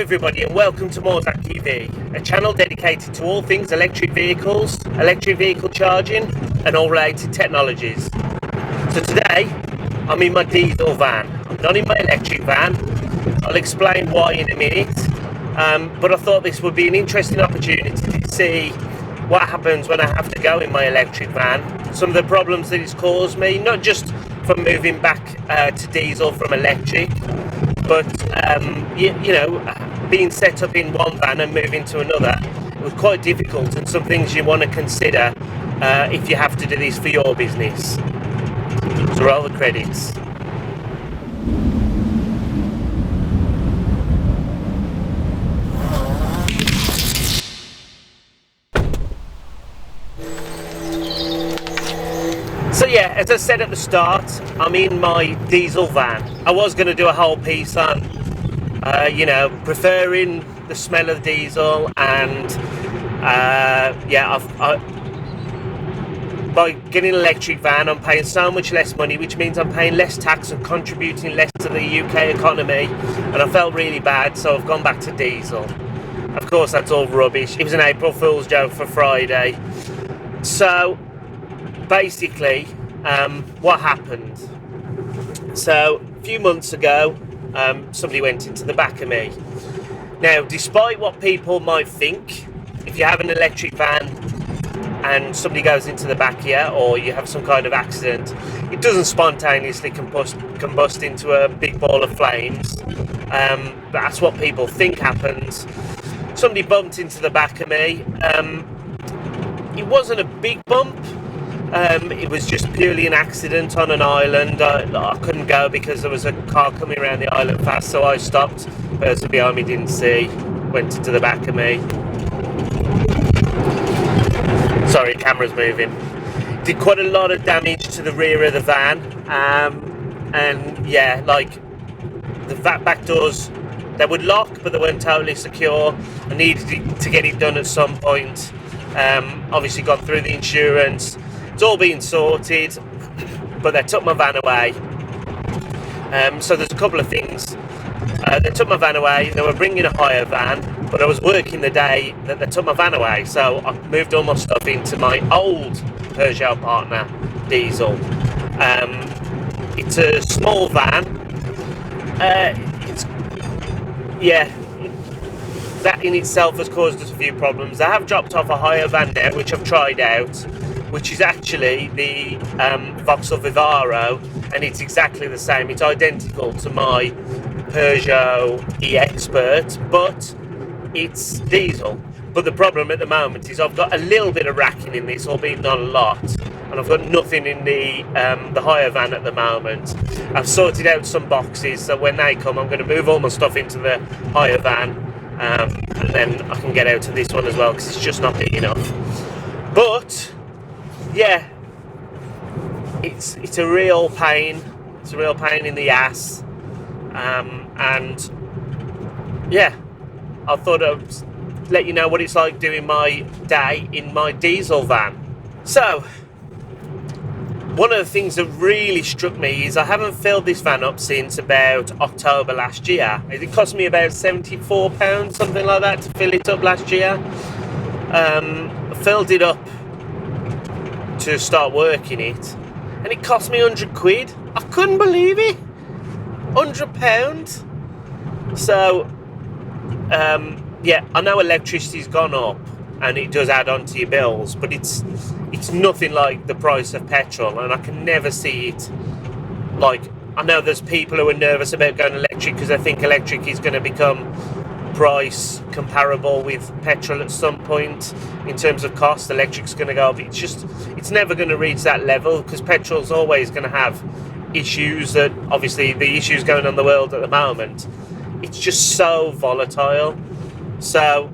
everybody, and welcome to Morzak EV, a channel dedicated to all things electric vehicles, electric vehicle charging and all related technologies. So today I'm in my diesel van. I'm not in my electric van. I'll explain why in a minute, but I thought this would be an interesting opportunity to see what happens when I have to go in my electric van, some of the problems that it's caused me, not just from moving back to diesel from electric, but you know, being set up in one van and moving to another, it was quite difficult, and some things you want to consider if you have to do this for your business. So roll the credits. So yeah, as I said at the start, I'm in my diesel van. I was going to do a whole piece on, you know, preferring the smell of diesel, and yeah, by getting an electric van, I'm paying so much less money, which means I'm paying less tax and contributing less to the UK economy, and I felt really bad, so I've gone back to diesel. Of course, that's all rubbish. It was an April Fool's joke for Friday. So basically, what happened? So a few months ago, somebody went into the back of me. Now, despite what people might think, if you have an electric van and somebody goes into the back of you, or you have some kind of accident, it doesn't spontaneously combust into a big ball of flames. That's what people think happens. Somebody bumped into the back of me. It wasn't a big bump. It was just purely an accident on an island. I couldn't go because there was a car coming around the island fast, so I stopped. The person behind me didn't see, went into the back of me. Sorry, camera's moving. Did quite a lot of damage to the rear of the van, and yeah, like the back doors, they would lock, but they weren't totally secure. I needed to get it done at some point. Obviously gone through the insurance. It's all being sorted, but they took my van away. So there's a couple of things. They took my van away. They were bringing a hire van, but I was working the day that they took my van away. So I moved all my stuff into my old Peugeot Partner diesel. It's a small van. Yeah, that in itself has caused us a few problems. I have dropped off a hire van now, which I've tried out, which is actually the Vauxhall Vivaro, and it's exactly the same. It's identical to my Peugeot e-Expert, but it's diesel. But the problem at the moment is I've got a little bit of racking in this, albeit not a lot, and I've got nothing in the hire van at the moment. I've sorted out some boxes, so when they come, I'm going to move all my stuff into the hire van, and then I can get out of this one as well, because it's just not big enough. But yeah, it's a real pain. It's a real pain in the ass, and yeah, I thought I'd let you know what it's like doing my day in my diesel van. So one of the things that really struck me is I haven't filled this van up since about October last year. It cost me about £74, something like that, to fill it up last year. I filled it up to start working it, and it cost me 100 quid. I couldn't believe it. £100. So yeah, I know electricity's gone up and it does add on to your bills, but it's nothing like the price of petrol, and I can never see it. Like, I know there's people who are nervous about going electric because they think electric is going to become price comparable with petrol at some point in terms of cost. Electric's going to go up. It's never going to reach that level, because petrol's always going to have issues, that obviously the issues going on in the world at the moment, it's just so volatile. So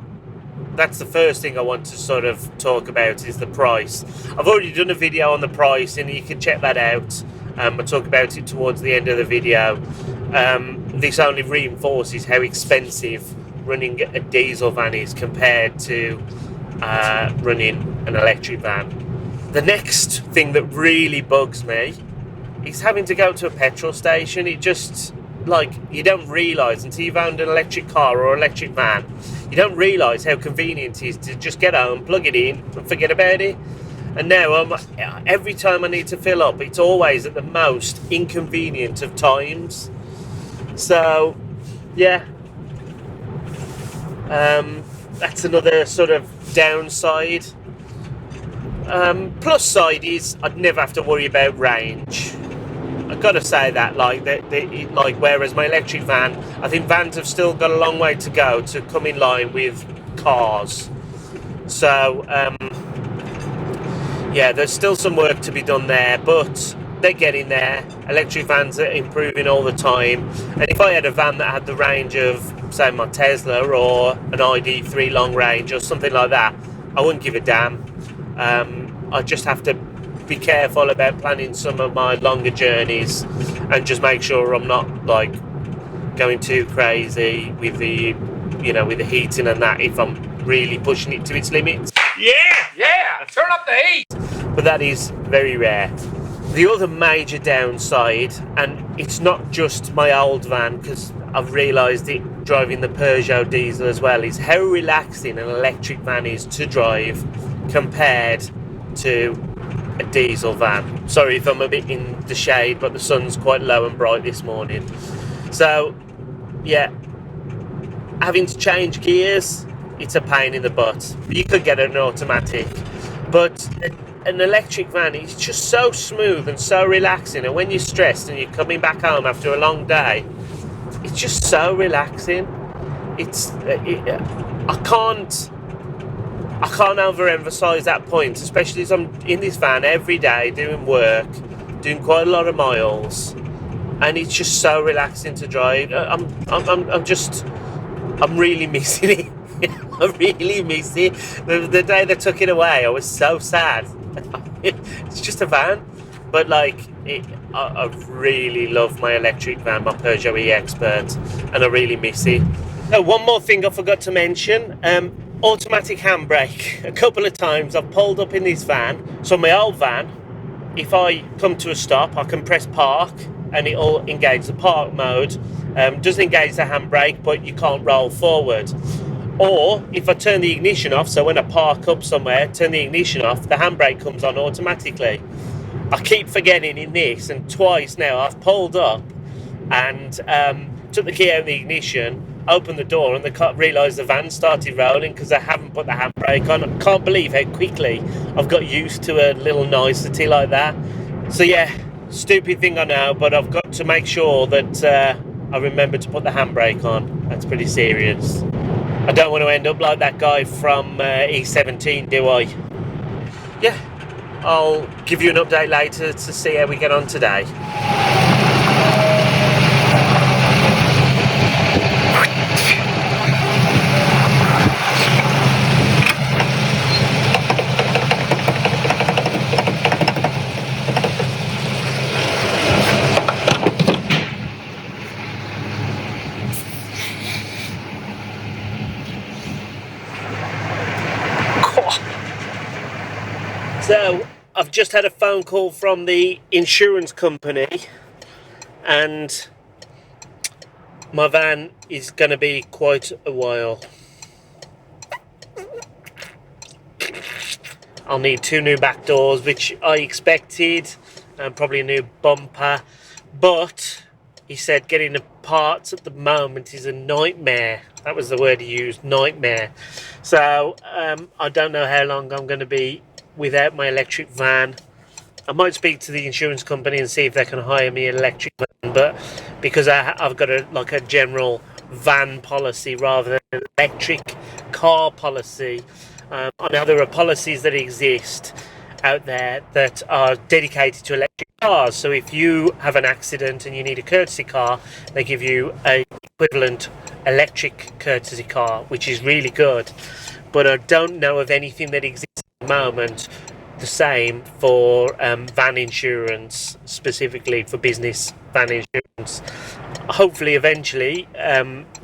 that's the first thing I want to sort of talk about, is the price. I've already done a video on the price, and you can check that out. I'll talk about it towards the end of the video. This only reinforces how expensive running a diesel van is compared to running an electric van. The next thing that really bugs me is having to go to a petrol station. It just, like, you don't realise until you've owned an electric car or electric van, you don't realise how convenient it is to just get home, plug it in and forget about it. And now every time I need to fill up, it's always at the most inconvenient of times. So yeah, that's another sort of downside. Plus side is I'd never have to worry about range. I've got to say that, like, whereas my electric van, I think vans have still got a long way to go to come in line with cars. So yeah, there's still some work to be done there, but they're getting there. Electric vans are improving all the time. And if I had a van that had the range of, say, my Tesla or an ID3 long range or something like that, I wouldn't give a damn. I just have to be careful about planning some of my longer journeys and just make sure I'm not like going too crazy with the, you know, with the heating and that, if I'm really pushing it to its limits. Yeah, turn up the heat. But that is very rare. The other major downside, and it's not just my old van, because I've realised it driving the Peugeot diesel as well, is how relaxing an electric van is to drive compared to a diesel van. Sorry if I'm a bit in the shade, but the sun's quite low and bright this morning. So yeah, having to change gears, it's a pain in the butt. You could get an automatic, but an electric van is just so smooth and so relaxing, and when you're stressed and you're coming back home after a long day, it's just so relaxing. I can't overemphasize that point, especially as I'm in this van every day doing work, doing quite a lot of miles, and it's just so relaxing to drive. I'm really missing it. I really miss it. The day they took it away, I was so sad. It's just a van, but like, I really love my electric van, my Peugeot e-Expert, and I really miss it. Oh, one more thing I forgot to mention. Automatic handbrake. A couple of times I've pulled up in this van. So my old van, if I come to a stop, I can press park and it'll engage the park mode. Doesn't engage the handbrake, but you can't roll forward. Or if I turn the ignition off, so when I park up somewhere, turn the ignition off, the handbrake comes on automatically. I keep forgetting in this, and twice now I've pulled up and took the key out of the ignition, opened the door, and I realised the van started rolling because I haven't put the handbrake on. I can't believe how quickly I've got used to a little nicety like that. So yeah, stupid thing I know, but I've got to make sure that I remember to put the handbrake on. That's pretty serious. I don't want to end up like that guy from E17, do I? Yeah, I'll give you an update later to see how we get on today. So, I've just had a phone call from the insurance company, and my van is going to be quite a while. I'll need 2 new back doors, which I expected, and probably a new bumper, but he said getting the parts at the moment is a nightmare. That was the word he used, nightmare. So I don't know how long I'm going to be without my electric van. I might speak to the insurance company and see if they can hire me an electric van, but because I've got a general van policy rather than an electric car policy. I know there are policies that exist out there that are dedicated to electric cars. So if you have an accident and you need a courtesy car, they give you an equivalent electric courtesy car, which is really good. But I don't know of anything that exists at the moment the same for van insurance, specifically for business van insurance. Hopefully eventually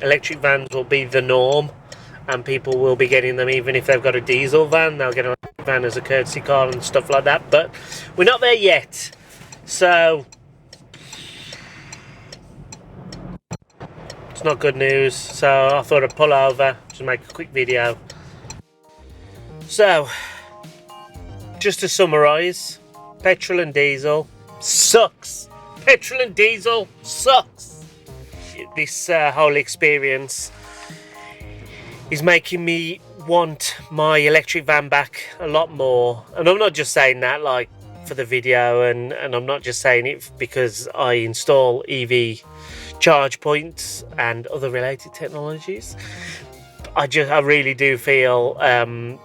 electric vans will be the norm, and people will be getting them even if they've got a diesel van. They'll get an electric van as a courtesy car and stuff like that, but we're not there yet. So It's not good news, so I thought I'd pull over, just make a quick video. So, just to summarise, petrol and diesel sucks. Petrol and diesel sucks. This whole experience is making me want my electric van back a lot more. And I'm not just saying that like for the video, and I'm not just saying it because I install EV charge points and other related technologies. I really do feel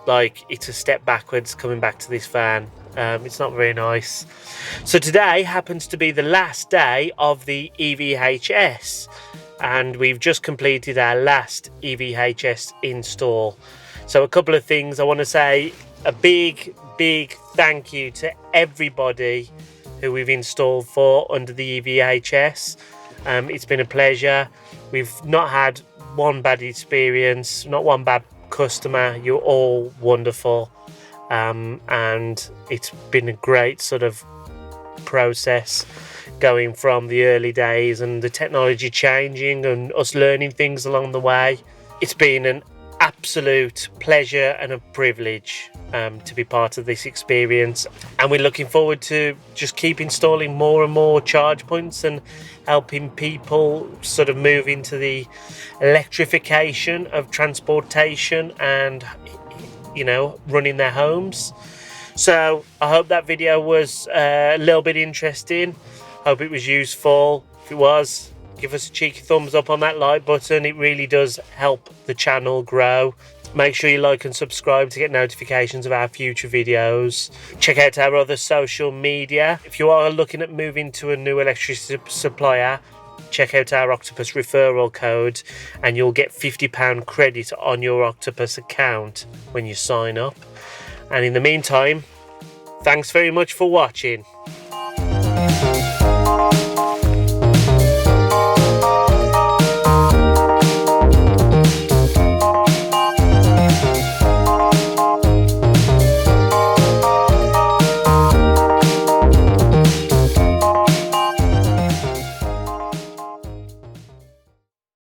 like it's a step backwards coming back to this van. It's not very nice. So today happens to be the last day of the EVHS, and we've just completed our last EVHS install. So a couple of things I want to say. A big thank you to everybody who we've installed for under the EVHS. It's been a pleasure. We've not had one bad experience, not one bad customer. You're all wonderful, and it's been a great sort of process going from the early days and the technology changing and us learning things along the way. It's been an absolute pleasure and a privilege to be part of this experience, and we're looking forward to just keep installing more and more charge points and helping people sort of move into the electrification of transportation and, you know, running their homes. So I hope that video was a little bit interesting. Hope it was useful. If it was, give us a cheeky thumbs up on that like button. It really does help the channel grow. Make sure you like and subscribe to get notifications of our future videos. Check out our other social media. If you are looking at moving to a new electricity supplier, check out our Octopus referral code and you'll get £50 credit on your Octopus account when you sign up. And in the meantime, thanks very much for watching.